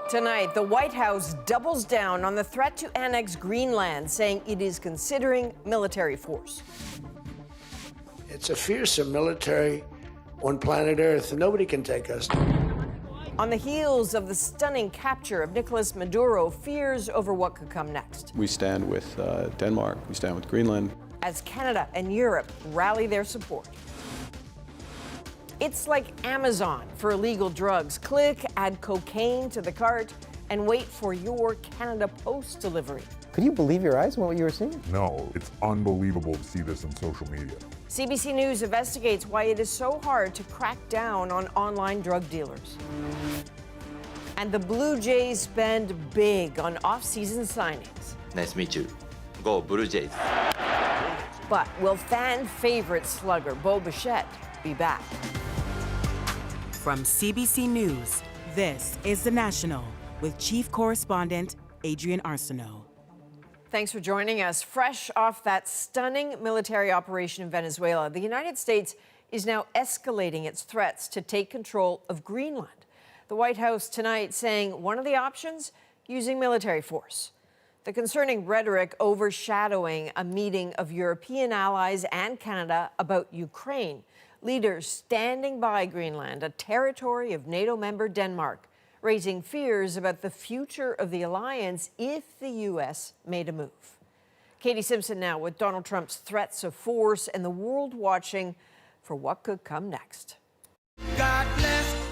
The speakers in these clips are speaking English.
Tonight, the White House doubles down on the threat to annex Greenland, saying it is considering military force. It's a fearsome military on planet Earth, and nobody can take us. On the heels of the stunning capture of Nicolás Maduro, fears over what could come next. We stand with Denmark, we stand with Greenland. As Canada and Europe rally their support. It's like Amazon for illegal drugs. Click, add cocaine to the cart, and wait for your Canada Post delivery. Could you believe your eyes when what you were seeing? No, it's unbelievable to see this on social media. CBC News investigates why it is so hard to crack down on online drug dealers. And the Blue Jays spend big on off-season signings. Nice to meet you. Go Blue Jays. But will fan favorite slugger Bo Bichette be back? From CBC News, this is The National with Chief Correspondent Adrian Arsenault. Thanks for joining us. Fresh off that stunning military operation in Venezuela, the United States is now escalating its threats to take control of Greenland. The White House tonight saying one of the options, using military force. The concerning rhetoric overshadowing a meeting of European allies and Canada about Ukraine. Leaders standing by Greenland, a territory of NATO member Denmark, raising fears about the future of the alliance if the U.S. made a move. Katie Simpson now with Donald Trump's threats of force and the world watching for what could come next.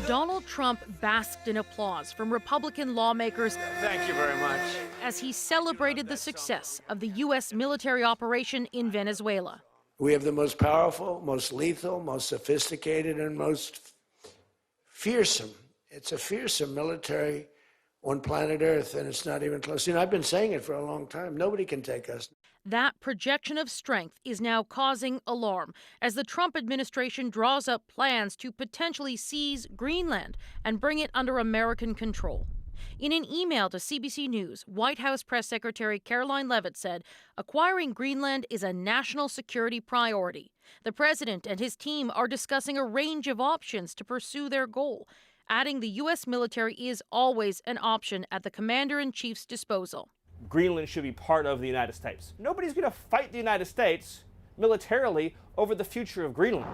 Donald Trump basked in applause from Republican lawmakers. Thank you very much. As he celebrated the success of the U.S. military operation in Venezuela. We have the most powerful, most lethal, most sophisticated, and most fearsome. It's a fearsome military on planet Earth, and it's not even close. You know, I've been saying it for a long time. Nobody can take us. That projection of strength is now causing alarm as the Trump administration draws up plans to potentially seize Greenland and bring it under American control. In an email to CBC News, White House Press Secretary Caroline Leavitt said acquiring Greenland is a national security priority. The president and his team are discussing a range of options to pursue their goal, adding the U.S. military is always an option at the commander-in-chief's disposal. Greenland should be part of the United States. Nobody's going to fight the United States militarily over the future of Greenland.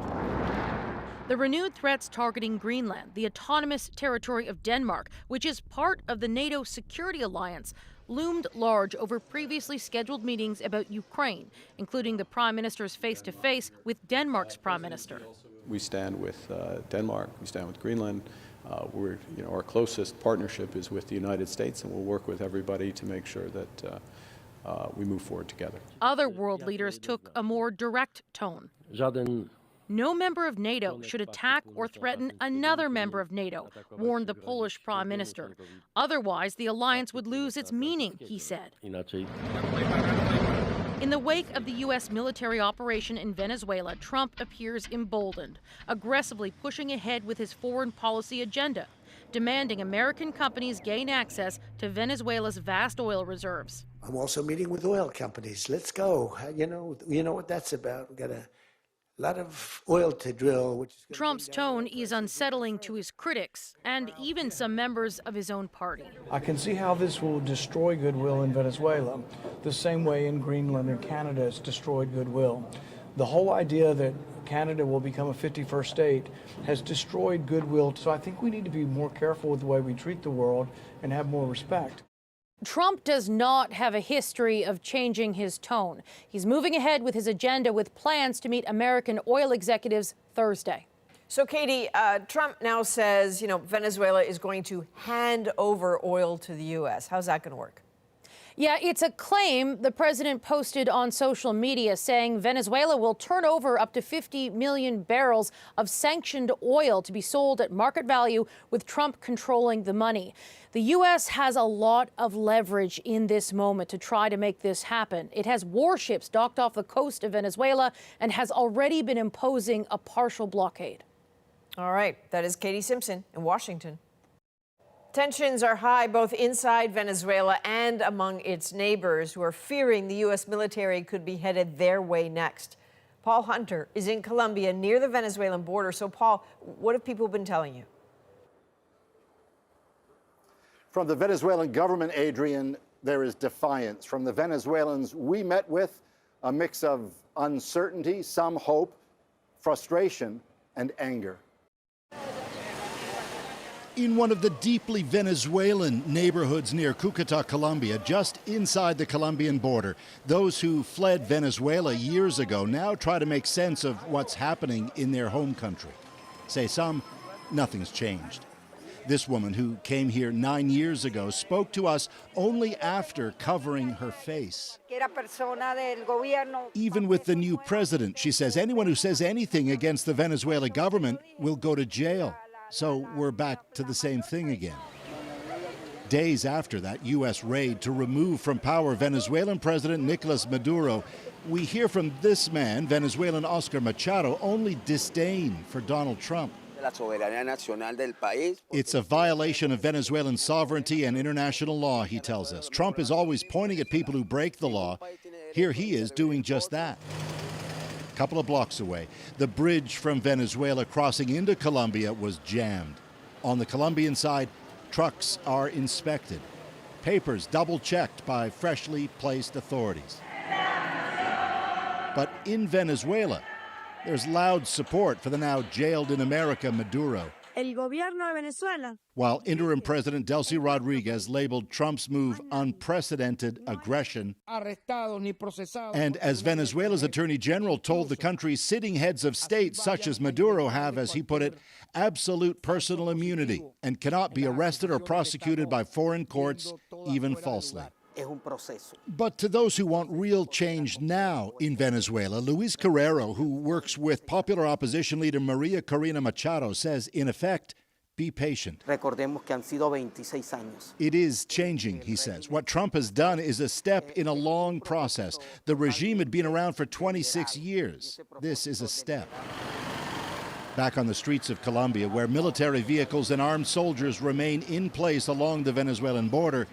The renewed threats targeting Greenland, the autonomous territory of Denmark, which is part of the NATO security alliance, loomed large over previously scheduled meetings about Ukraine, including the Prime Minister's face-to-face with Denmark's Prime Minister. We stand with Denmark, we stand with Greenland. Our closest partnership is with the United States, and we'll work with everybody to make sure that we move forward together. Other world leaders took a more direct tone. No member of NATO should attack or threaten another member of NATO, warned the Polish Prime Minister. Otherwise, the alliance would lose its meaning, he said. In the wake of the U.S. military operation in Venezuela, Trump appears emboldened, aggressively pushing ahead with his foreign policy agenda, demanding American companies gain access to Venezuela's vast oil reserves. I'm also meeting with oil companies. Let's go. You know what that's about. We've got a lot of oil to drill. Which is Trump's tone is unsettling to his critics and even some members of his own party. I can see how this will destroy goodwill in Venezuela, the same way in Greenland and Canada it's destroyed goodwill. The whole idea that Canada will become a 51st state has destroyed goodwill, so I think we need to be more careful with the way we treat the world and have more respect. Trump does not have a history of changing his tone. He's moving ahead with his agenda with plans to meet American oil executives Thursday. So, Katie, Trump now says, Venezuela is going to hand over oil to the U.S. How's that going to work? Yeah, it's a claim the president posted on social media saying Venezuela will turn over up to 50 million barrels of sanctioned oil to be sold at market value, with Trump controlling the money. The U.S. has a lot of leverage in this moment to try to make this happen. It has warships docked off the coast of Venezuela and has already been imposing a partial blockade. All right. That is Katie Simpson in Washington. Tensions are high both inside Venezuela and among its neighbors, who are fearing the U.S. military could be headed their way next. Paul Hunter is in Colombia near the Venezuelan border. So, Paul, what have people been telling you? From the Venezuelan government, Adrian, there is defiance. From the Venezuelans we met with, a mix of uncertainty, some hope, frustration, and anger. In one of the deeply Venezuelan neighborhoods near Cúcuta, Colombia, just inside the Colombian border, those who fled Venezuela years ago now try to make sense of what's happening in their home country. Say some, nothing's changed. This woman, who came here 9 years ago, spoke to us only after covering her face. Even with the new president, she says anyone who says anything against the Venezuela government will go to jail. So we're back to the same thing again. Days after that U.S. raid to remove from power Venezuelan President Nicolás Maduro, we hear from this man, Venezuelan Oscar Machado, only disdain for Donald Trump. It's a violation of Venezuelan sovereignty and international law, he tells us. Trump is always pointing at people who break the law. Here he is doing just that. A couple of blocks away, the bridge from Venezuela crossing into Colombia was jammed. On the Colombian side, trucks are inspected. Papers double-checked by freshly placed authorities. But in Venezuela, there's loud support for the now jailed in America Maduro. While interim President Delcy Rodriguez labeled Trump's move unprecedented aggression, and as Venezuela's Attorney General told the country's sitting heads of state, such as Maduro, have, as he put it, absolute personal immunity and cannot be arrested or prosecuted by foreign courts, even falsely. But to those who want real change now in Venezuela, Luis Carrero, who works with popular opposition leader Maria Corina Machado, says, in effect, be patient. It is changing, he says. What Trump has done is a step in a long process. The regime had been around for 26 years. This is a step. Back on the streets of Colombia, where military vehicles and armed soldiers remain in place along the Venezuelan border,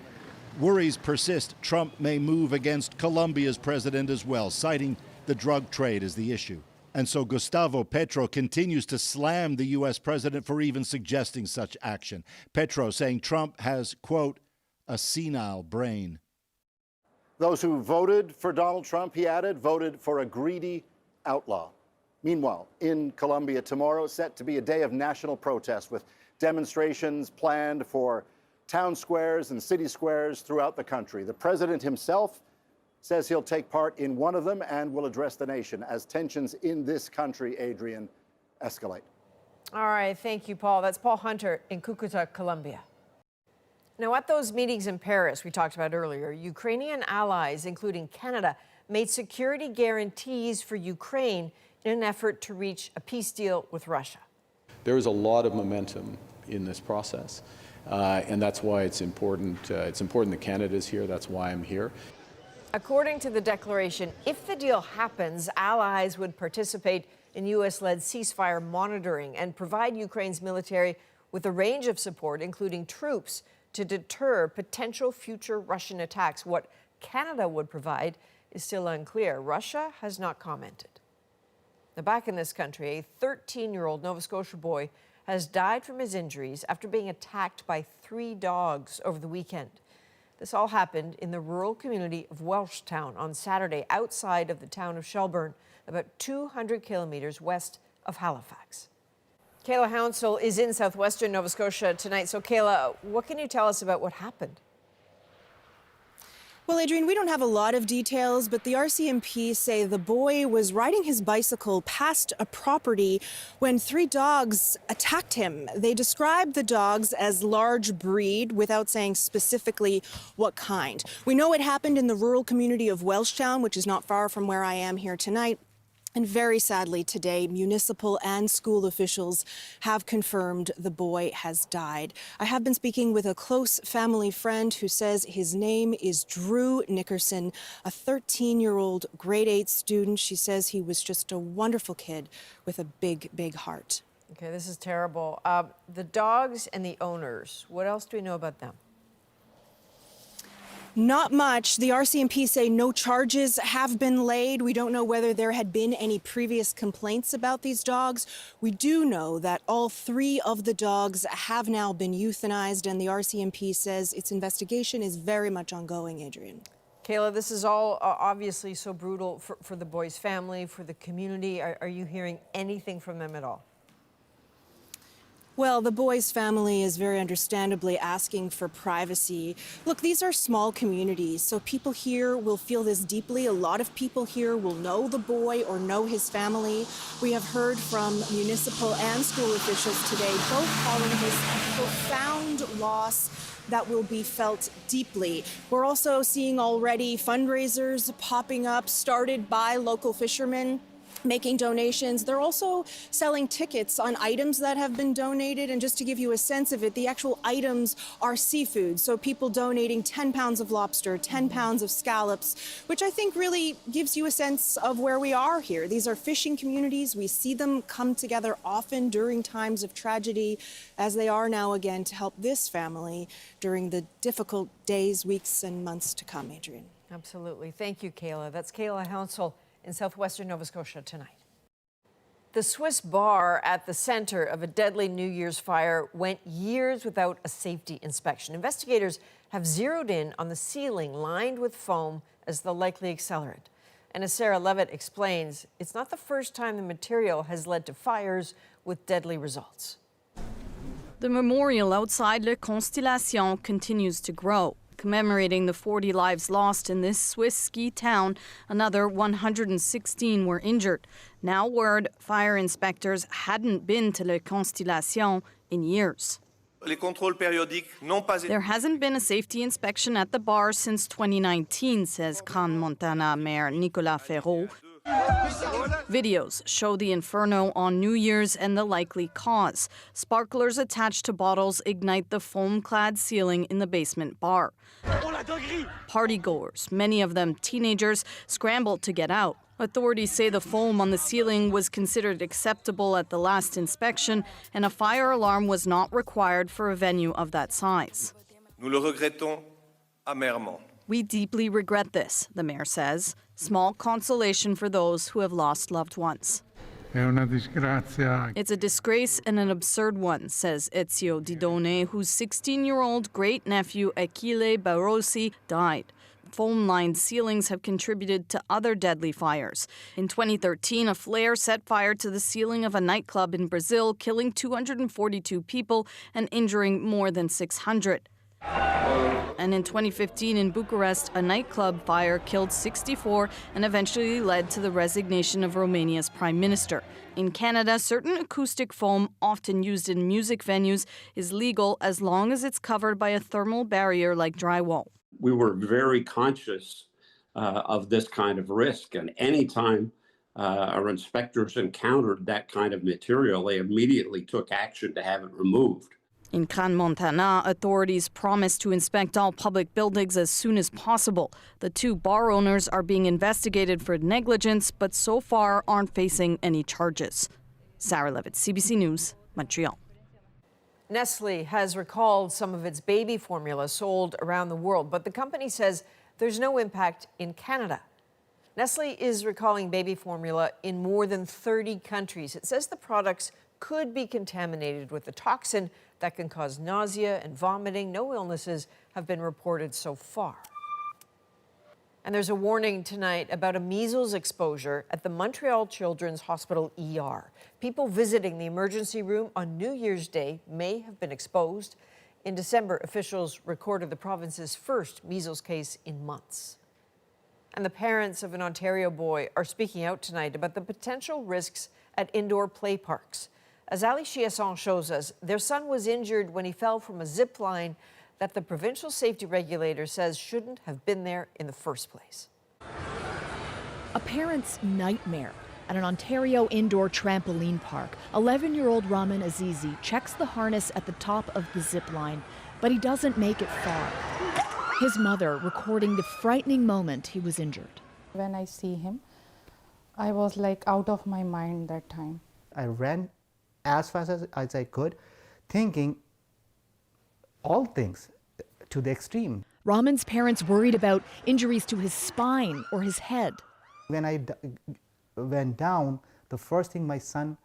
worries persist Trump may move against Colombia's president as well, citing the drug trade as the issue. And so Gustavo Petro continues to slam the U.S. president for even suggesting such action. Petro saying Trump has, quote, a senile brain. Those who voted for Donald Trump, he added, voted for a greedy outlaw. Meanwhile, in Colombia tomorrow is set to be a day of national protest with demonstrations planned for town squares and city squares throughout the country. The president himself says he'll take part in one of them and will address the nation as tensions in this country, Adrian, escalate. All right, thank you, Paul. That's Paul Hunter in Cúcuta, Colombia. Now, at those meetings in Paris we talked about earlier, Ukrainian allies, including Canada, made security guarantees for Ukraine in an effort to reach a peace deal with Russia. There is a lot of momentum in this process. And that's why it's important that Canada is here. That's why I'm here. According to the declaration, if the deal happens, allies would participate in U.S.-led ceasefire monitoring and provide Ukraine's military with a range of support, including troops, to deter potential future Russian attacks. What Canada would provide is still unclear. Russia has not commented. Now, back in this country, a 13-year-old Nova Scotia boy has died from his injuries after being attacked by 3 dogs over the weekend. This all happened in the rural community of Welshtown on Saturday, outside of the town of Shelburne, about 200 kilometers west of Halifax. Kayla Hounsell is in southwestern Nova Scotia tonight. So, Kayla, what can you tell us about what happened? Well, Adrian, we don't have a lot of details, but the RCMP say the boy was riding his bicycle past a property when 3 dogs attacked him. They described the dogs as large breed without saying specifically what kind. We know it happened in the rural community of Welshtown, which is not far from where I am here tonight. And very sadly today, municipal and school officials have confirmed the boy has died. I have been speaking with a close family friend who says his name is Drew Nickerson, a 13-year-old grade 8 student. She says he was just a wonderful kid with a big, big heart. Okay, this is terrible. The dogs and the owners, what else do we know about them? Not much. The RCMP say no charges have been laid. We don't know whether there had been any previous complaints about these dogs. We do know that all 3 of the dogs have now been euthanized, and the RCMP says its investigation is very much ongoing, Adrian. Kayla, this is all obviously so brutal for the boy's family, for the community. Are you hearing anything from them at all? Well, the boy's family is very understandably asking for privacy. Look, these are small communities, so people here will feel this deeply. A lot of people here will know the boy or know his family. We have heard from municipal and school officials today, both calling this a profound loss that will be felt deeply. We're also seeing already fundraisers popping up, started by local fishermen, making donations. They're also selling tickets on items that have been donated. And just to give you a sense of it, the actual items are seafood. So people donating 10 pounds of lobster, 10 pounds of scallops, which I think really gives you a sense of where we are here. These are fishing communities. We see them come together often during times of tragedy, as they are now again, to help this family during the difficult days, weeks, and months to come, Adrian. Absolutely. Thank you, Kayla. That's Kayla Hounsell in southwestern Nova Scotia tonight. The Swiss bar at the center of a deadly New Year's fire went years without a safety inspection. Investigators have zeroed in on the ceiling lined with foam as the likely accelerant. And as Sarah Levitt explains, it's not the first time the material has led to fires with deadly results. The memorial outside Le Constellation continues to grow. Commemorating the 40 lives lost in this Swiss ski town, another 116 were injured. Now word, fire inspectors hadn't been to Le Constellation in years. There hasn't been a safety inspection at the bar since 2019, says Crans-Montana Mayor Nicolás Maduro. Videos show the inferno on New Year's and the likely cause. Sparklers attached to bottles ignite the foam-clad ceiling in the basement bar. Partygoers, many of them teenagers, scrambled to get out. Authorities say the foam on the ceiling was considered acceptable at the last inspection, and a fire alarm was not required for a venue of that size. Nous le regrettons amèrement. We deeply regret this, the mayor says. Small consolation for those who have lost loved ones. It's a disgrace and an absurd one, says Ezio Didone, whose 16-year-old great-nephew Achille Barossi died. Foam-lined ceilings have contributed to other deadly fires. In 2013, a flare set fire to the ceiling of a nightclub in Brazil, killing 242 people and injuring more than 600. And in 2015 in Bucharest, a nightclub fire killed 64 and eventually led to the resignation of Romania's prime minister. In Canada, certain acoustic foam, often used in music venues, is legal as long as it's covered by a thermal barrier like drywall. We were very conscious of this kind of risk, and anytime our inspectors encountered that kind of material, they immediately took action to have it removed. In Crans-Montana, authorities promised to inspect all public buildings as soon as possible. The 2 bar owners are being investigated for negligence, but so far aren't facing any charges. Sarah Levitt, CBC News, Montreal. Nestlé has recalled some of its baby formula sold around the world, but the company says there's no impact in Canada. Nestlé is recalling baby formula in more than 30 countries. It says the products could be contaminated with a toxin that can cause nausea and vomiting. No illnesses have been reported so far. And there's a warning tonight about a measles exposure at the Montreal Children's Hospital ER. People visiting the emergency room on New Year's Day may have been exposed. In December, officials recorded the province's first measles case in months. And the parents of an Ontario boy are speaking out tonight about the potential risks at indoor play parks. As Ali Chiasson shows us, their son was injured when he fell from a zip line that the provincial safety regulator says shouldn't have been there in the first place. A parent's nightmare. At an Ontario indoor trampoline park, 11-year-old Raman Azizi checks the harness at the top of the zip line, but he doesn't make it far. His mother recording the frightening moment he was injured. When I see him, I was like out of my mind that time. I ran as fast as I could, thinking all things to the extreme. Raman's parents worried about injuries to his spine or his head. When I went down, the first thing my son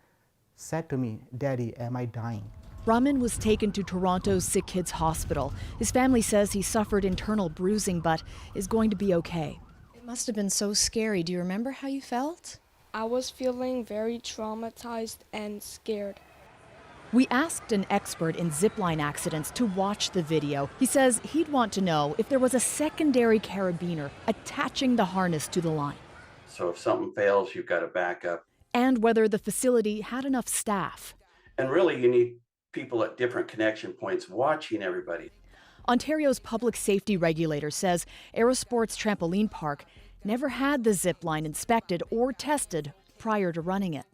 said to me, "Daddy, am I dying?" Raman was taken to Toronto's Sick Kids Hospital. His family says he suffered internal bruising but is going to be okay. It must have been so scary. Do you remember how you felt? I was feeling very traumatized and scared. We asked an expert in zipline accidents to watch the video. He says he'd want to know if there was a secondary carabiner attaching the harness to the line. So if something fails, you've got a backup. And whether the facility had enough staff. And really, you need people at different connection points watching everybody. Ontario's public safety regulator says Aerosports Trampoline Park never had the zip line inspected or tested prior to running it.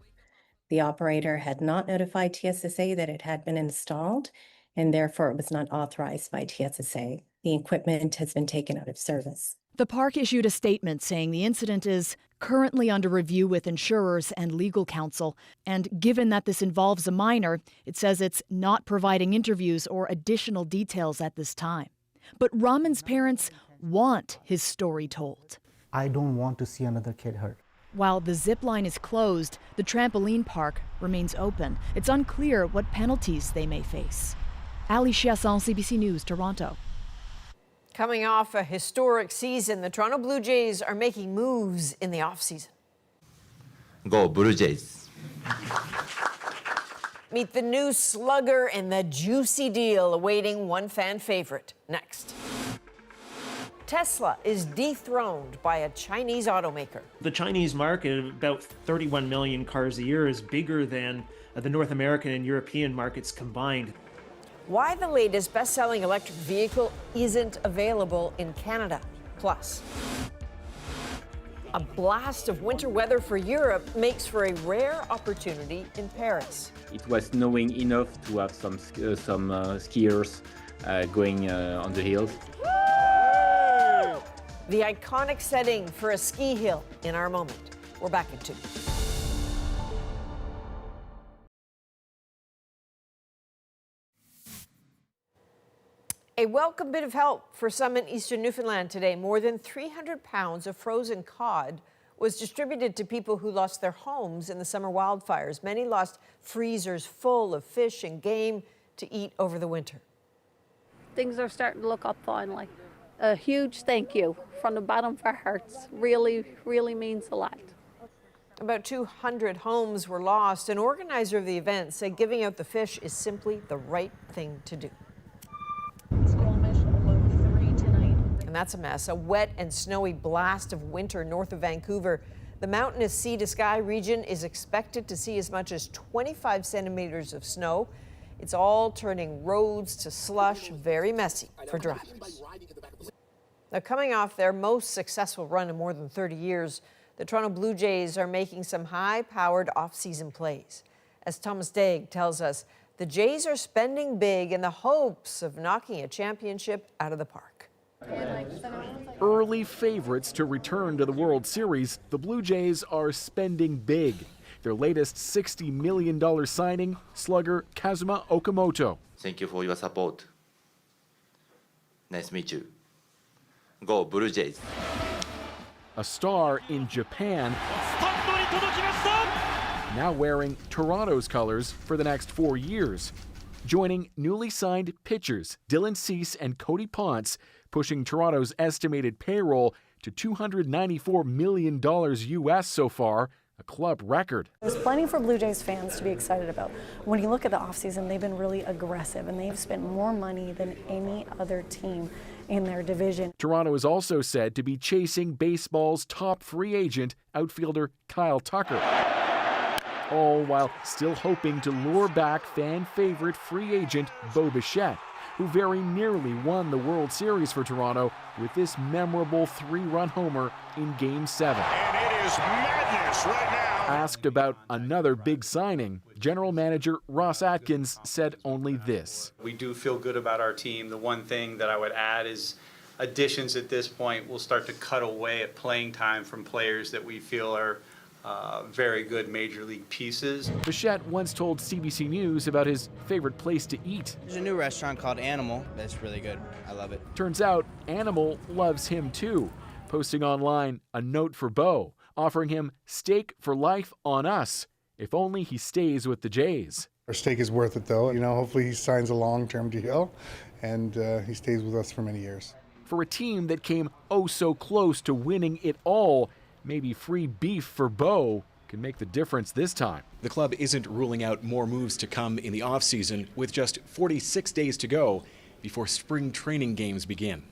The operator had not notified TSSA that it had been installed, and therefore it was not authorized by TSSA. The equipment has been taken out of service. The park issued a statement saying the incident is currently under review with insurers and legal counsel, and given that this involves a minor, it says it's not providing interviews or additional details at this time. But Raman's parents want his story told. I don't want to see another kid hurt. While the zip line is closed, the trampoline park remains open. It's unclear what penalties they may face. Ali Chiasson, CBC News, Toronto. Coming off a historic season, the Toronto Blue Jays are making moves in the offseason. Go Blue Jays. Meet the new slugger and the juicy deal awaiting one fan favorite next. Tesla is dethroned by a Chinese automaker. The Chinese market, about 31 million cars a year, is bigger than the North American and European markets combined. Why the latest best-selling electric vehicle isn't available in Canada. Plus, a blast of winter weather for Europe makes for a rare opportunity in Paris. It was snowing enough to have some skiers going on the hills. The iconic setting for a ski hill in our moment. We're back in 2. A welcome bit of help for some in eastern Newfoundland today. More than 300 pounds of frozen cod was distributed to people who lost their homes in the summer wildfires. Many lost freezers full of fish and game to eat over the winter. Things are starting to look up finally. A huge thank you from the bottom of our hearts. Really, really means a lot. About 200 homes were lost. An organizer of the event said giving out the fish is simply the right thing to do. And that's a mess. A wet and snowy blast of winter north of Vancouver. The mountainous sea to sky region is expected to see as much as 25 centimeters of snow. It's all turning roads to slush, very messy for drivers. Now, coming off their most successful run in more than 30 years, the Toronto Blue Jays are making some high-powered off-season plays. As Thomas Daig tells us, the Jays are spending big in the hopes of knocking a championship out of the park. Early favorites to return to the World Series, the Blue Jays are spending big. Their latest $60 million signing, slugger Kazuma Okamoto. Thank you for your support. Nice to meet you. Go Blue Jays. A star in Japan, now wearing Toronto's colors for the next 4 years. Joining newly signed pitchers Dylan Cease and Cody Ponce, pushing Toronto's estimated payroll to $294 million US so far, a club record. There's plenty for Blue Jays fans to be excited about. When you look at the offseason, they've been really aggressive and they've spent more money than any other team in their division. Toronto is also said to be chasing baseball's top free agent, outfielder Kyle Tucker. All while still hoping to lure back fan favorite free agent Bo Bichette, who very nearly won the World Series for Toronto with this memorable 3-run homer in Game 7. And it is madness right now. Asked about another big signing, General Manager Ross Atkins said only this. We do feel good about our team. The one thing that I would add is additions at this point will start to cut away at playing time from players that we feel are very good major league pieces. Bichette once told CBC News about his favorite place to eat. There's a new restaurant called Animal that's really good. I love it. Turns out Animal loves him too, posting online a note for Bo, offering him steak for life on us, if only he stays with the Jays. Our steak is worth it though. You know, hopefully he signs a long-term deal and he stays with us for many years. For a team that came oh so close to winning it all, maybe free beef for Bo can make the difference this time. The club isn't ruling out more moves to come in the offseason, with just 46 days to go before spring training games begin.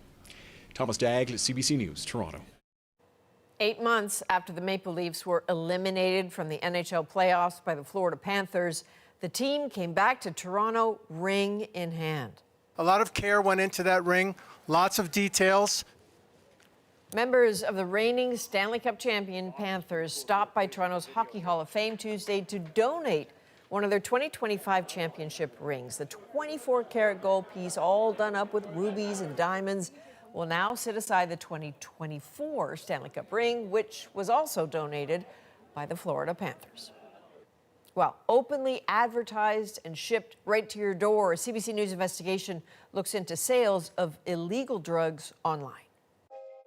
Thomas Dagg, CBC News, Toronto. 8 months after the Maple Leafs were eliminated from the NHL playoffs by the Florida Panthers, the team came back to Toronto ring in hand. A lot of care went into that ring, lots of details. Members of the reigning Stanley Cup champion Panthers stopped by Toronto's Hockey Hall of Fame Tuesday to donate one of their 2025 championship rings. The 24-karat gold piece, all done up with rubies and diamonds, will now sit aside the 2024 Stanley Cup ring, which was also donated by the Florida Panthers. Well, openly advertised and shipped right to your door, a CBC News investigation looks into sales of illegal drugs online.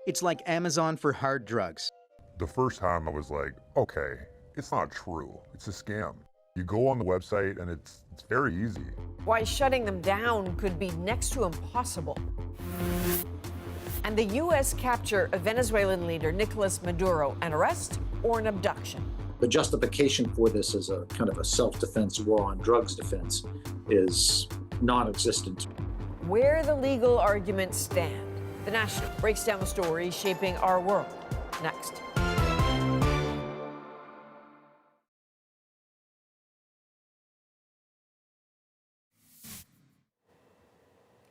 It's like Amazon for hard drugs. The first time I was like, okay, it's not true. It's a scam. You go on the website and it's very easy. Why shutting them down could be next to impossible. And the U.S. capture of Venezuelan leader Nicolás Maduro, an arrest or an abduction? The justification for this as a kind of a self-defense war on drugs defense is non-existent. Where the legal arguments stand. The National breaks down the story shaping our world. Next.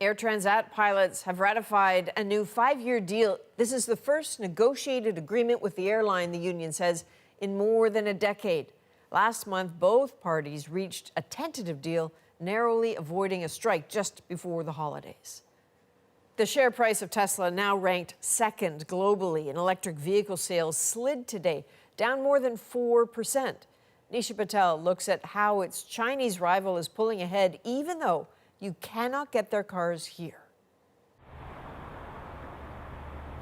Air Transat pilots have ratified a new 5-year deal. This is the first negotiated agreement with the airline, the union says, in more than a decade. Last month, both parties reached a tentative deal, narrowly avoiding a strike just before the holidays. The share price of Tesla, now ranked second globally in electric vehicle sales, slid today, down more than 4%. Nisha Patel looks at how its Chinese rival is pulling ahead, even though you cannot get their cars here.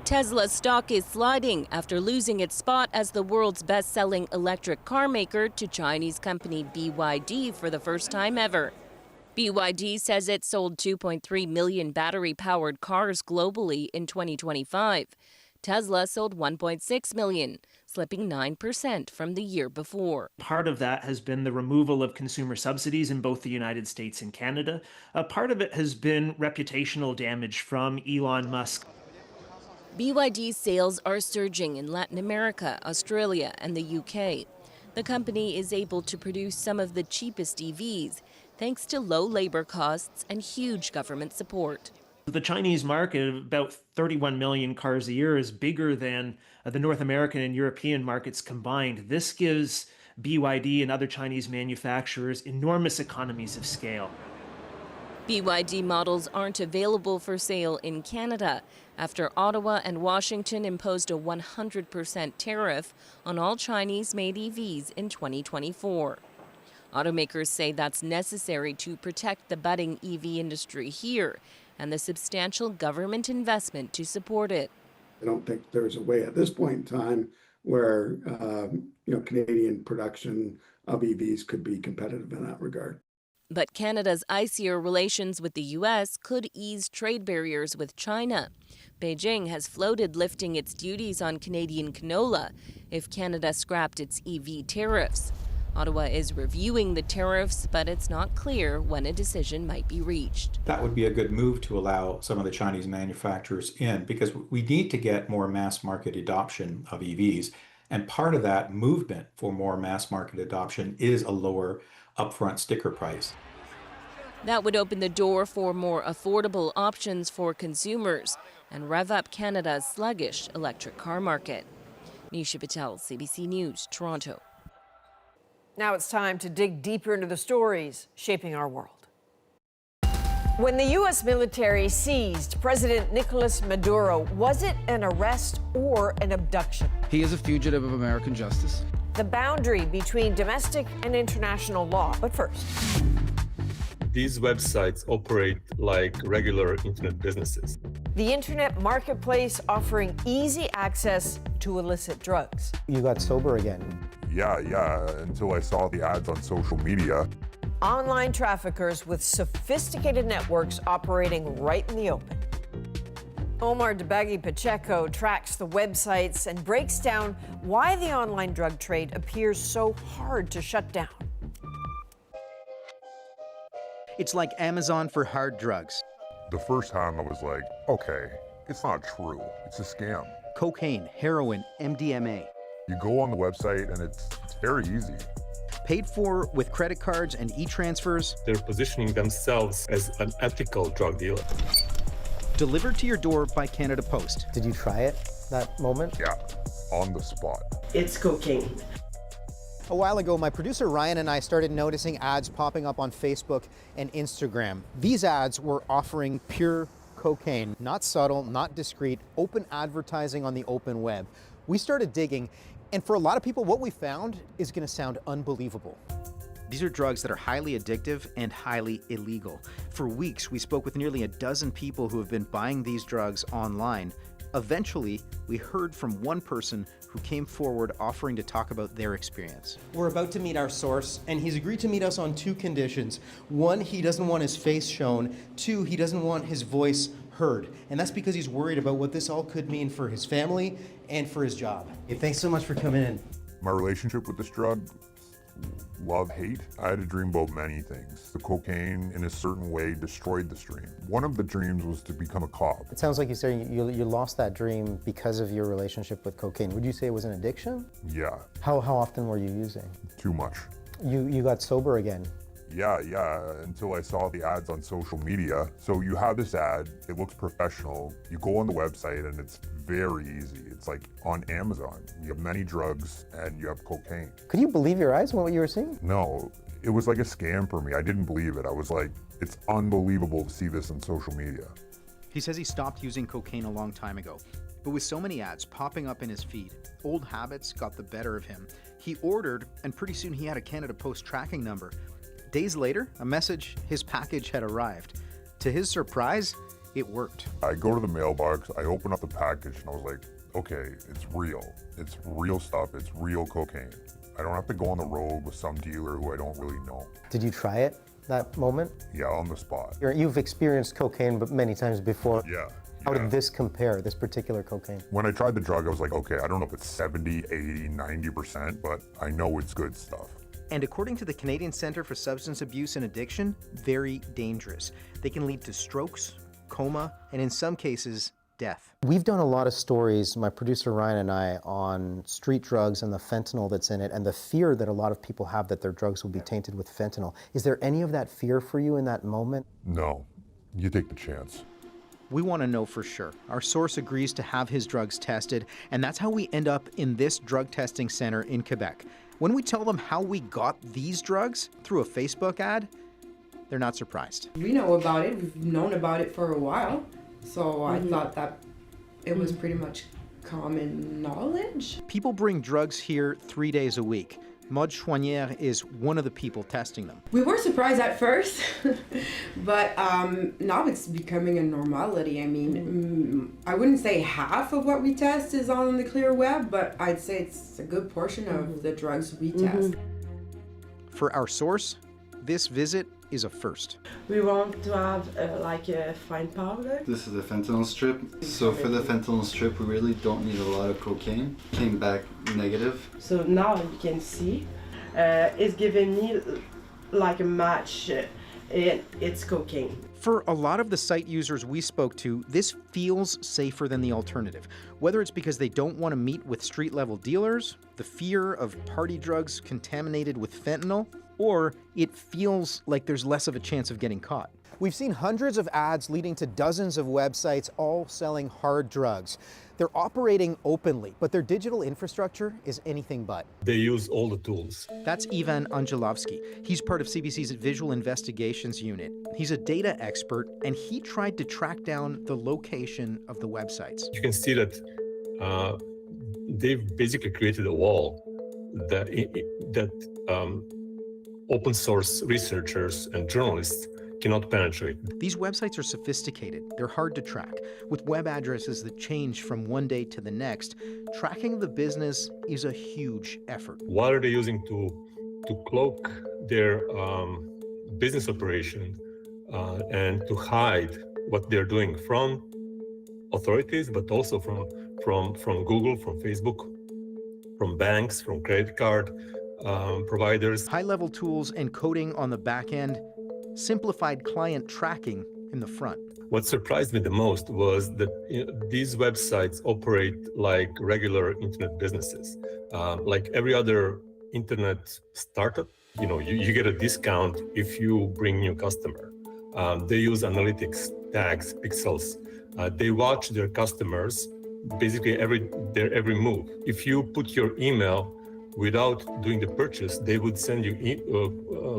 Tesla's stock is sliding after losing its spot as the world's best-selling electric car maker to Chinese company BYD for the first time ever. BYD says it sold 2.3 million battery-powered cars globally in 2025. Tesla sold 1.6 million, slipping 9% from the year before. Part of that has been the removal of consumer subsidies in both the United States and Canada. Part of it has been reputational damage from Elon Musk. BYD's sales are surging in Latin America, Australia, and the UK. The company is able to produce some of the cheapest EVs, thanks to low labor costs and huge government support. The Chinese market, about 31 million cars a year, is bigger than the North American and European markets combined. This gives BYD and other Chinese manufacturers enormous economies of scale. BYD models aren't available for sale in Canada after Ottawa and Washington imposed a 100% tariff on all Chinese-made EVs in 2024. Automakers say that's necessary to protect the budding EV industry here and the substantial government investment to support it. I don't think there's a way at this point in time where Canadian production of EVs could be competitive in that regard. But Canada's icier relations with the U.S. could ease trade barriers with China. Beijing has floated lifting its duties on Canadian canola if Canada scrapped its EV tariffs. Ottawa is reviewing the tariffs, but it's not clear when a decision might be reached. That would be a good move to allow some of the Chinese manufacturers in, because we need to get more mass market adoption of EVs. And part of that movement for more mass market adoption is a lower upfront sticker price. That would open the door for more affordable options for consumers and rev up Canada's sluggish electric car market. Nisha Patel, CBC News, Toronto. Now it's time to dig deeper into the stories shaping our world. When the U.S. military seized President Nicolás Maduro, was it an arrest or an abduction? He is a fugitive of American justice. the boundary between domestic and international law. But first, these websites operate like regular internet businesses. the internet marketplace offering easy access to illicit drugs. You got sober again. Yeah, until I saw the ads on social media. Online traffickers with sophisticated networks operating right in the open. Omar Debaghi Pacheco tracks the websites and breaks down why the online drug trade appears so hard to shut down. It's like Amazon for hard drugs. The first time I was like, okay, it's not true. It's a scam. Cocaine, heroin, MDMA. You go on the website and it's very easy. Paid for with credit cards and e-transfers. They're positioning themselves as an ethical drug dealer. Delivered to your door by Canada Post. Did you try it that moment? Yeah, on the spot. It's cocaine. A while ago, my producer Ryan and I started noticing ads popping up on Facebook and Instagram. These ads were offering pure cocaine, not subtle, not discreet, open advertising on the open web. We started digging, and for a lot of people, what we found is going to sound unbelievable. These are drugs that are highly addictive and highly illegal. For weeks, we spoke with nearly a dozen people who have been buying these drugs online. Eventually, we heard from one person who came forward offering to talk about their experience. We're about to meet our source, and he's agreed to meet us on 2 conditions. 1, he doesn't want his face shown. 2, he doesn't want his voice heard. And that's because he's worried about what this all could mean for his family and for his job. Hey, thanks so much for coming in. My relationship with this drug, love, hate. I had a dream about many things. The cocaine, in a certain way, destroyed this dream. One of the dreams was to become a cop. It sounds like you said you lost that dream because of your relationship with cocaine. Would you say it was an addiction? Yeah. How often were you using? Too much. You got sober again. Yeah, until I saw the ads on social media. So you have this ad, it looks professional. You go on the website and it's very easy. It's like on Amazon. You have many drugs and you have cocaine. Could you believe your eyes when what you were seeing? No, it was like a scam for me. I didn't believe it. I was like, it's unbelievable to see this on social media. He says he stopped using cocaine a long time ago, but with so many ads popping up in his feed, old habits got the better of him. He ordered, and pretty soon he had a Canada Post tracking number. Days later, a message, his package had arrived. To his surprise, it worked. I go to the mailbox, I open up the package, and I was like, okay, it's real. It's real stuff, it's real cocaine. I don't have to go on the road with some dealer who I don't really know. Did you try it that moment? Yeah, on the spot. You've experienced cocaine but many times before. Yeah. How did this compare, this particular cocaine? When I tried the drug, I was like, okay, I don't know if it's 70, 80, 90%, but I know it's good stuff. And according to the Canadian Centre for Substance Abuse and Addiction, very dangerous. They can lead to strokes, coma, and in some cases, death. We've done a lot of stories, my producer Ryan and I, on street drugs and the fentanyl that's in it and the fear that a lot of people have that their drugs will be tainted with fentanyl. Is there any of that fear for you in that moment? No, you take the chance. We want to know for sure. Our source agrees to have his drugs tested, and that's how we end up in this drug testing center in Quebec. When we tell them how we got these drugs through a Facebook ad, they're not surprised. We know about it. We've known about it for a while. So I thought that it was pretty much common knowledge. People bring drugs here 3 days a week. Maud Chouanière is one of the people testing them. We were surprised at first, but now it's becoming a normality. I mean, I wouldn't say half of what we test is on the clear web, but I'd say it's a good portion of the drugs we test. For our source, this visit is a first. We want to have like a fine powder. This is a fentanyl strip. So for the fentanyl strip, we really don't need a lot of cocaine. Came back negative. So now you can see, it's giving me like a match. It's cocaine. For a lot of the site users we spoke to, this feels safer than the alternative. Whether it's because they don't want to meet with street-level dealers, the fear of party drugs contaminated with fentanyl, or it feels like there's less of a chance of getting caught. We've seen hundreds of ads leading to dozens of websites all selling hard drugs. They're operating openly, but their digital infrastructure is anything but. They use all the tools. That's Ivan Angelovsky. He's part of CBC's Visual Investigations Unit. He's a data expert, and he tried to track down the location of the websites. You can see that they've basically created a wall. that open source researchers and journalists cannot penetrate. These websites are sophisticated. They're hard to track. With web addresses that change from one day to the next, tracking the business is a huge effort. What are they using to cloak their business operation and to hide what they're doing from authorities, but also from Google, from Facebook, from banks, from credit card providers. High-level tools and coding on the back end, simplified client tracking in the front. What surprised me the most was that these websites operate like regular internet businesses. Like every other internet startup, you get a discount if you bring new customer. They use analytics, tags, pixels. They watch their customers, basically their every move. If you put your email without doing the purchase, they would send you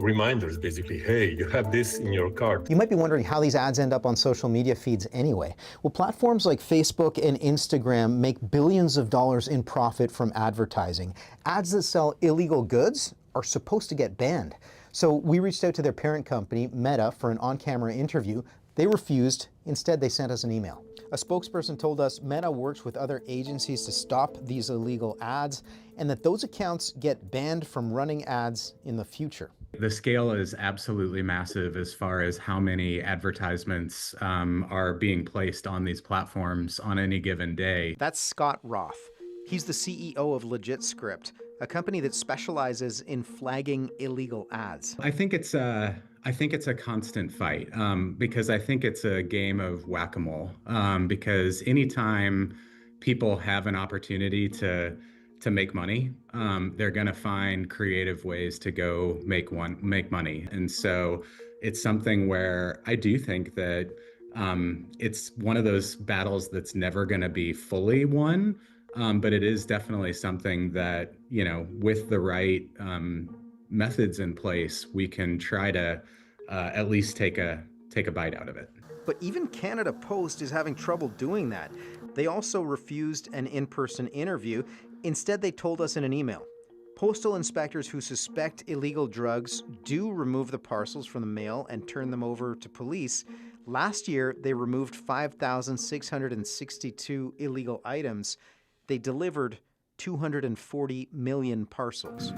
reminders, basically, hey, you have this in your cart. You might be wondering how these ads end up on social media feeds anyway. Well, platforms like Facebook and Instagram make billions of dollars in profit from advertising. Ads that sell illegal goods are supposed to get banned. So we reached out to their parent company, Meta, for an on-camera interview. They refused. Instead, they sent us an email. A spokesperson told us Meta works with other agencies to stop these illegal ads and that those accounts get banned from running ads in the future. The scale is absolutely massive as far as how many advertisements are being placed on these platforms on any given day. That's Scott Roth. He's the CEO of LegitScript, a company that specializes in flagging illegal ads. I think it's a constant fight because I think it's a game of whack-a-mole because anytime people have an opportunity to make money, they're going to find creative ways to go make money. And so it's something where I do think that it's one of those battles that's never going to be fully won, but it is definitely something that, with the right methods in place, we can try to at least take a bite out of it. But even Canada Post is having trouble doing that. They also refused an in-person interview. Instead, they told us in an email. Postal inspectors who suspect illegal drugs do remove the parcels from the mail and turn them over to police. Last year, they removed 5,662 illegal items. They delivered 240 million parcels.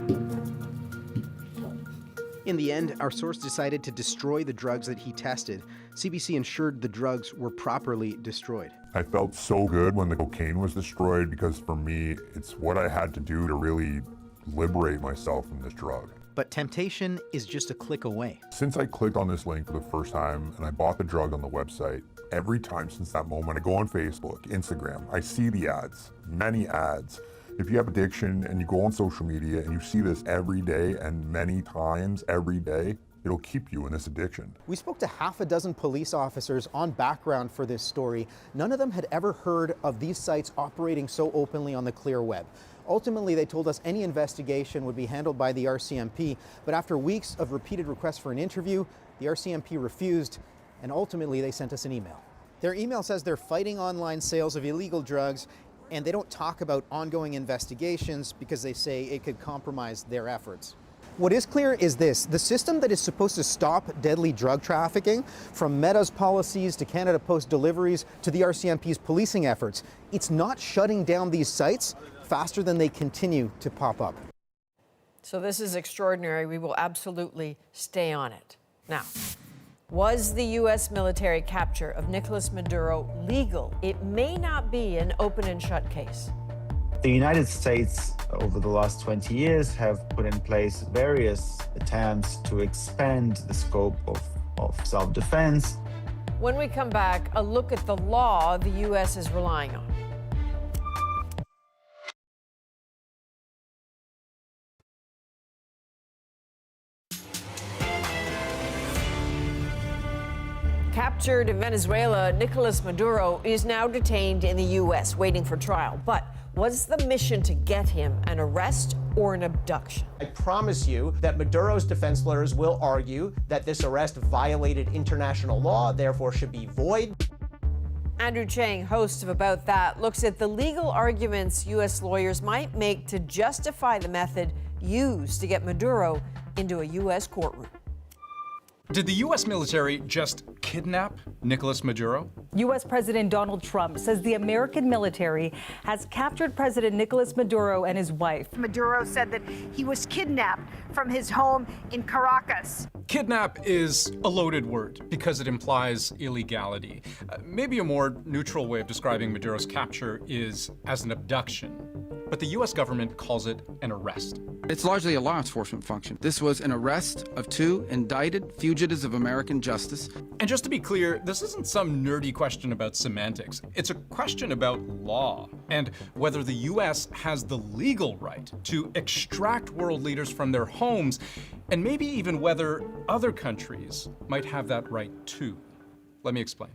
In the end, our source decided to destroy the drugs that he tested. CBC ensured the drugs were properly destroyed. I felt so good when the cocaine was destroyed because for me, it's what I had to do to really liberate myself from this drug. But temptation is just a click away. Since I clicked on this link for the first time and I bought the drug on the website, every time since that moment, I go on Facebook, Instagram, I see the ads, many ads. If you have addiction and you go on social media and you see this every day and many times every day, it'll keep you in this addiction. We spoke to half a dozen police officers on background for this story. None of them had ever heard of these sites operating so openly on the clear web. Ultimately, they told us any investigation would be handled by the RCMP, but after weeks of repeated requests for an interview, the RCMP refused, and ultimately they sent us an email. Their email says they're fighting online sales of illegal drugs, and they don't talk about ongoing investigations because they say it could compromise their efforts. What is clear is this: the system that is supposed to stop deadly drug trafficking, from Meta's policies to Canada Post deliveries to the RCMP's policing efforts, it's not shutting down these sites faster than they continue to pop up. So this is extraordinary. We will absolutely stay on it. Now, was the U.S. military capture of Nicolás Maduro legal? It may not be an open and shut case. The United States, over the last 20 years, have put in place various attempts to expand the scope of self-defense. When we come back, a look at the law the U.S. is relying on. Captured in Venezuela, Nicolás Maduro is now detained in the U.S., waiting for trial. But was the mission to get him an arrest or an abduction? I promise you that Maduro's defense lawyers will argue that this arrest violated international law, therefore should be void. Andrew Chang, host of About That, looks at the legal arguments U.S. lawyers might make to justify the method used to get Maduro into a U.S. courtroom. Did the U.S. military just kidnap Nicolás Maduro? U.S. President Donald Trump says the American military has captured President Nicolás Maduro and his wife. Maduro said that he was kidnapped from his home in Caracas. Kidnap is a loaded word because it implies illegality. Maybe a more neutral way of describing Maduro's capture is as an abduction. But the U.S. government calls it an arrest. It's largely a law enforcement function. This was an arrest of 2 indicted fugitives of American justice. And just to be clear, this isn't some nerdy question about semantics. It's a question about law and whether the U.S. has the legal right to extract world leaders from their homes, and maybe even whether other countries might have that right too. Let me explain.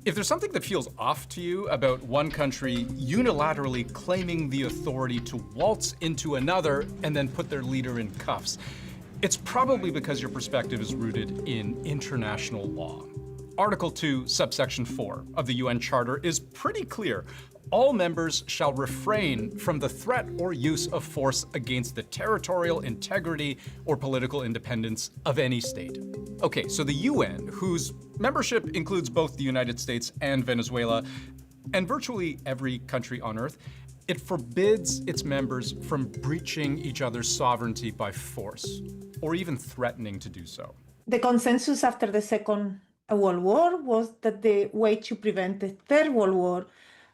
If there's something that feels off to you about one country unilaterally claiming the authority to waltz into another and then put their leader in cuffs, it's probably because your perspective is rooted in international law. Article 2, subsection 4 of the UN Charter is pretty clear. All members shall refrain from the threat or use of force against the territorial integrity or political independence of any state. Okay, so the UN, whose membership includes both the United States and Venezuela, and virtually every country on Earth, it forbids its members from breaching each other's sovereignty by force, or even threatening to do so. The consensus after the Second World War was that the way to prevent the Third World War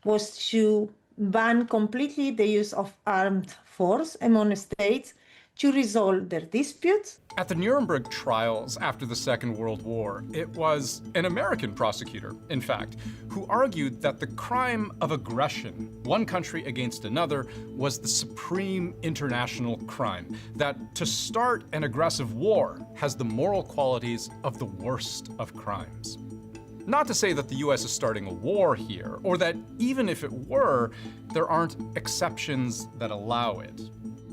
was to ban completely the use of armed force among states to resolve their disputes. At the Nuremberg trials after the Second World War, it was an American prosecutor, in fact, who argued that the crime of aggression, one country against another, was the supreme international crime, that to start an aggressive war has the moral qualities of the worst of crimes. Not to say that the US is starting a war here, or that even if it were, there aren't exceptions that allow it.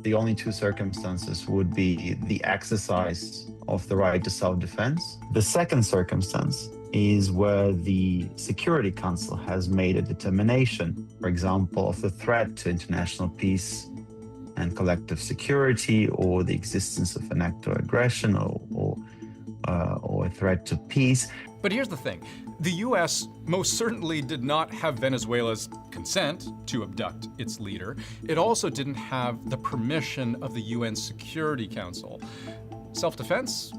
The only 2 circumstances would be the exercise of the right to self-defense. The second circumstance is where the Security Council has made a determination, for example, of the threat to international peace and collective security, or the existence of an act of aggression, or a threat to peace. But here's the thing. The US most certainly did not have Venezuela's consent to abduct its leader. It also didn't have the permission of the UN Security Council. Self-defense?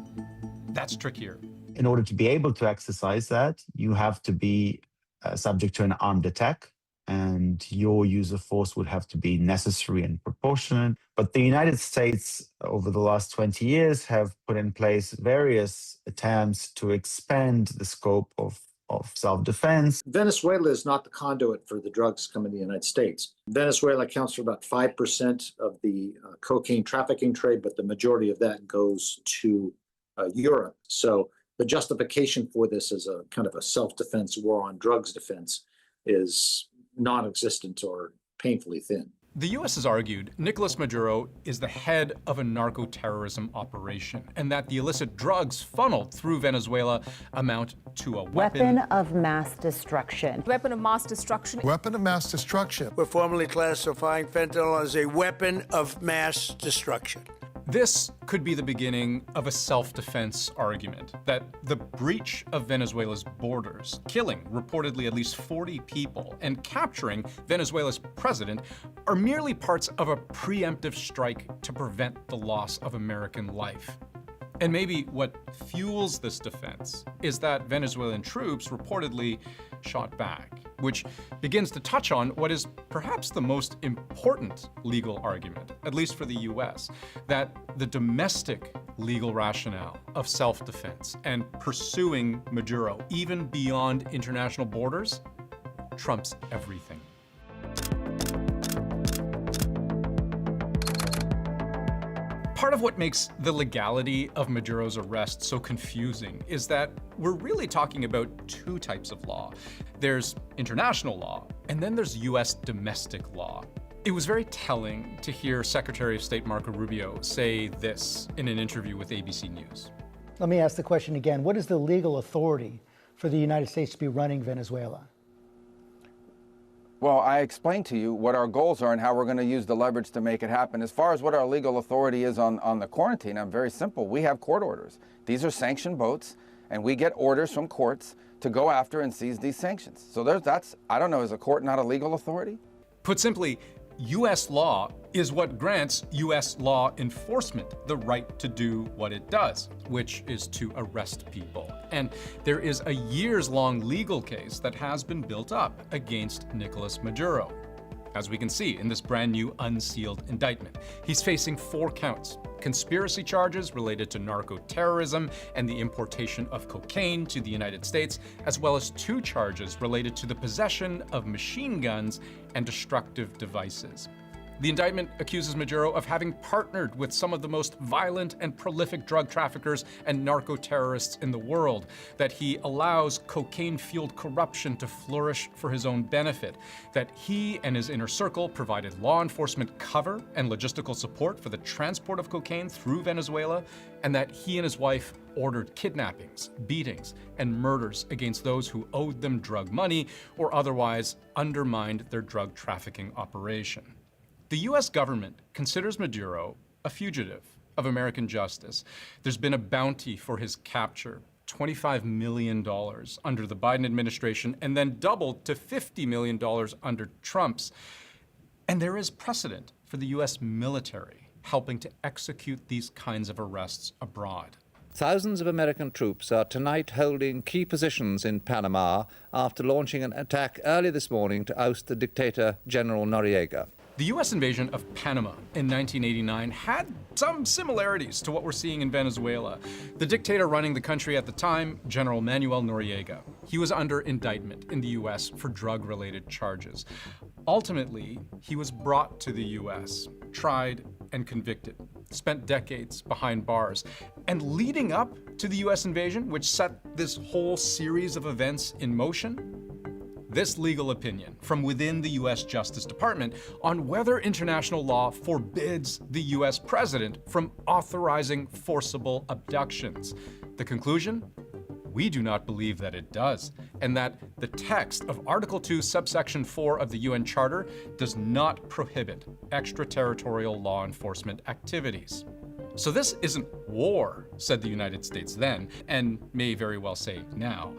That's trickier. In order to be able to exercise that, you have to be subject to an armed attack, and your use of force would have to be necessary and proportionate. But the United States, over the last 20 years, have put in place various attempts to expand the scope of self-defense. Venezuela is not the conduit for the drugs coming to the United States. Venezuela accounts for about 5% of the cocaine trafficking trade, but the majority of that goes to Europe. So the justification for this as a kind of a self-defense war on drugs defense is non-existent or painfully thin. The U.S. has argued Nicolás Maduro is the head of a narco-terrorism operation, and that the illicit drugs funneled through Venezuela amount to a Weapon of mass destruction. Weapon of mass destruction. Weapon of mass destruction. We're formally classifying fentanyl as a weapon of mass destruction. This could be the beginning of a self-defense argument, that the breach of Venezuela's borders, killing reportedly at least 40 people, and capturing Venezuela's president are merely parts of a preemptive strike to prevent the loss of American life. And maybe what fuels this defense is that Venezuelan troops reportedly shot back, which begins to touch on what is perhaps the most important legal argument, at least for the US, that the domestic legal rationale of self-defense and pursuing Maduro, even beyond international borders, trumps everything. Part of what makes the legality of Maduro's arrest so confusing is that we're really talking about 2 types of law. There's international law, and then there's US domestic law. It was very telling to hear Secretary of State Marco Rubio say this in an interview with ABC News. Let me ask the question again. What is the legal authority for the United States to be running Venezuela? Well, I explained to you what our goals are and how we're going to use the leverage to make it happen. As far as what our legal authority is on the quarantine, I'm very simple. We have court orders. These are sanctioned boats, and we get orders from courts to go after and seize these sanctions. So that's, I don't know, is a court not a legal authority? Put simply, U.S. law is what grants U.S. law enforcement the right to do what it does, which is to arrest people. And there is a years-long legal case that has been built up against Nicolás Maduro. As we can see in this brand new unsealed indictment, he's facing 4 counts: conspiracy charges related to narco-terrorism and the importation of cocaine to the United States, as well as 2 charges related to the possession of machine guns and destructive devices. The indictment accuses Maduro of having partnered with some of the most violent and prolific drug traffickers and narco-terrorists in the world, that he allows cocaine-fueled corruption to flourish for his own benefit, that he and his inner circle provided law enforcement cover and logistical support for the transport of cocaine through Venezuela, and that he and his wife ordered kidnappings, beatings, and murders against those who owed them drug money or otherwise undermined their drug trafficking operation. The U.S. government considers Maduro a fugitive of American justice. There's been a bounty for his capture, $25 million under the Biden administration, and then doubled to $50 million under Trump's. And there is precedent for the U.S. military helping to execute these kinds of arrests abroad. Thousands of American troops are tonight holding key positions in Panama after launching an attack early this morning to oust the dictator General Noriega. The U.S. invasion of Panama in 1989 had some similarities to what we're seeing in Venezuela. The dictator running the country at the time, General Manuel Noriega, he was under indictment in the U.S. for drug-related charges. Ultimately, he was brought to the U.S., tried and convicted, spent decades behind bars. And leading up to the U.S. invasion, which set this whole series of events in motion, this legal opinion from within the U.S. Justice Department on whether international law forbids the U.S. president from authorizing forcible abductions. The conclusion? We do not believe that it does, and that the text of Article 2, subsection 4 of the UN Charter does not prohibit extraterritorial law enforcement activities. So this isn't war, said the United States then, and may very well say now.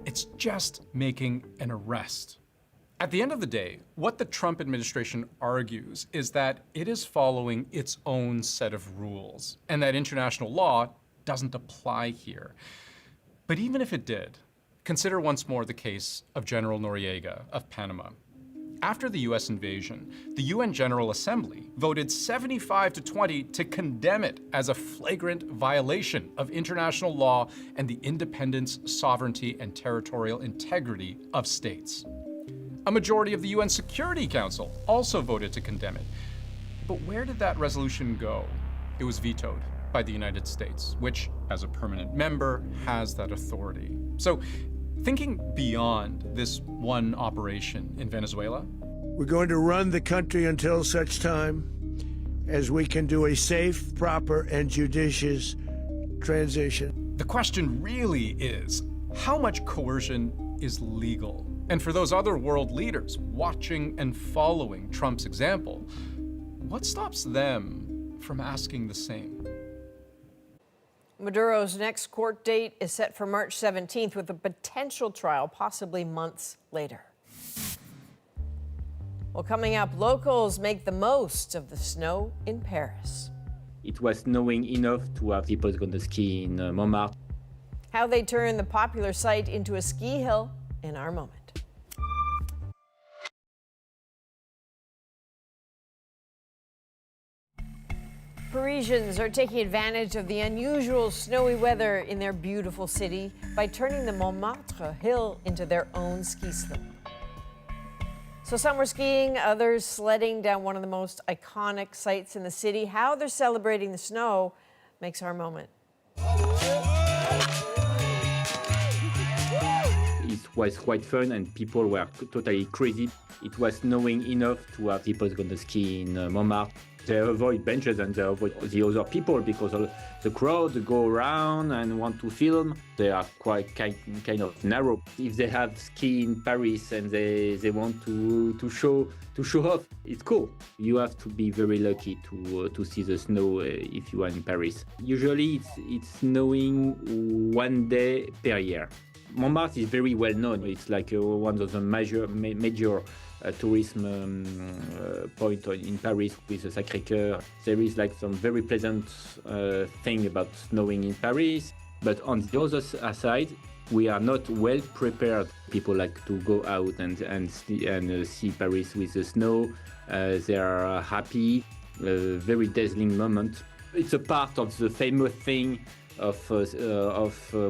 It's just making an arrest. At the end of the day, what the Trump administration argues is that it is following its own set of rules, and that international law doesn't apply here. But even if it did, consider once more the case of General Noriega of Panama. After the U.S. invasion, the UN General Assembly voted 75-20 to condemn it as a flagrant violation of international law and the independence, sovereignty, and territorial integrity of states. A majority of the UN Security Council also voted to condemn it. But where did that resolution go? It was vetoed by the United States, which, as a permanent member, has that authority. So, thinking beyond this one operation in Venezuela, we're going to run the country until such time as we can do a safe, proper, and judicious transition. The question really is, how much coercion is legal? And for those other world leaders watching and following Trump's example, what stops them from asking the same? Maduro's next court date is set for March 17th, with a potential trial possibly months later. Well, coming up, locals make the most of the snow in Paris. It was snowing enough to have people going to ski in Montmartre. How they turn the popular site into a ski hill in our moment. Parisians are taking advantage of the unusual snowy weather in their beautiful city by turning the Montmartre hill into their own ski slope. So some were skiing, others sledding down one of the most iconic sites in the city. How they're celebrating the snow makes our moment. It was quite fun and people were totally crazy. It was snowing enough to have people going to ski in Montmartre. They avoid benches and they avoid the other people because the crowd go around and want to film. They are quite kind of narrow. If they have ski in Paris and they want to show off, it's cool. You have to be very lucky to see the snow if you are in Paris. Usually it's snowing one day per year. Montmartre is very well known. It's like one of the major tourism point in Paris with the Sacré-Cœur. There is like some very pleasant thing about snowing in Paris. But on the other side, we are not well prepared. People like to go out and see Paris with the snow. They are happy, very dazzling moment. It's a part of the famous thing of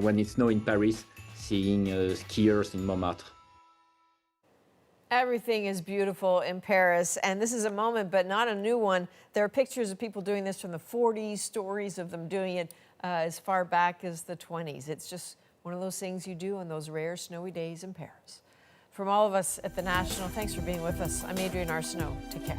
when it snows in Paris, seeing skiers in Montmartre. Everything is beautiful in Paris, and this is a moment, but not a new one. There are pictures of people doing this from the 40s, stories of them doing it as far back as the 20s. It's just one of those things you do on those rare snowy days in Paris. From all of us at the National, thanks for being with us. I'm Adrienne Arsenault. Take care.